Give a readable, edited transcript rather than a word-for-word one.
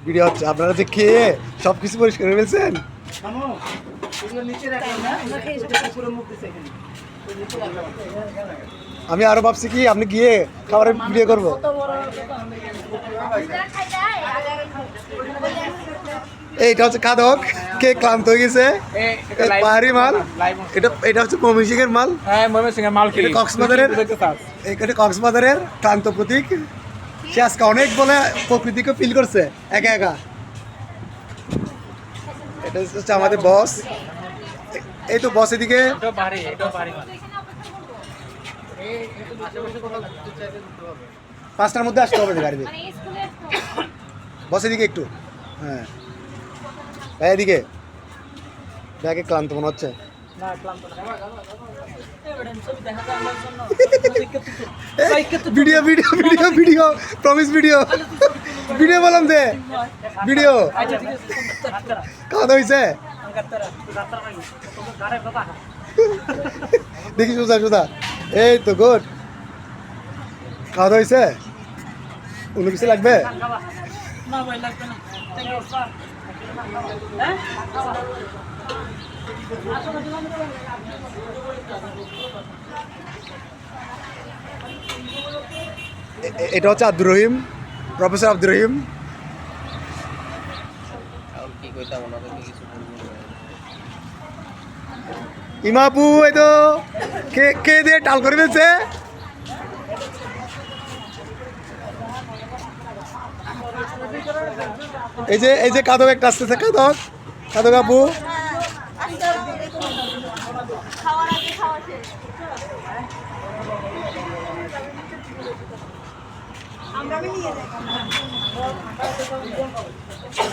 Video হচ্ছে। আপনারা যে খেয়ে সব কিছু পরিষ্কার করে ফেলছেন। আমি আরো ভাবছি কি আপনি গিয়ে খাবারের ভিডিও করবো। এইটা হচ্ছে খাদক, কে ক্লান্ত হয়ে গেছে, পাহাড়ি মাল। এটা হচ্ছে ময়মনসিংহের মাল। হ্যাঁ, ময়মনসিংহের মাল কি কক্সবাজারের, এটা কক্সবাজারের ক্লান্ত প্রতীক। সে আজকে অনেক বলে প্রকৃতিকে ফিল করছে একা একা। এটা হচ্ছে আমাদের বস। এই তো বস এদিকে। পাঁচটার মধ্যে আসতে হবে গাড়িতে। বস এদিকে একটু। হ্যাঁ ভাই এদিকে। ব্যাগে ক্লান্ত মনে হচ্ছে। Video video video video promise video video বললাম দে ভিডিও। খাওয়া দাওয়া হয়েছে? দেখি সোজা সোজা। এই তো গুড। খাওয়া দাওয়া হয়েছে? অন্য কিছু লাগবে? এটা হচ্ছে আব্দুর রহিম, প্রফেসর আব্দুর রহিম। ইমাপু এই তো কে কে দিয়ে টাল করে ফেলছে। এই যে কাদক একটা আসতেছে, কাদক কাদক আপু। আমরা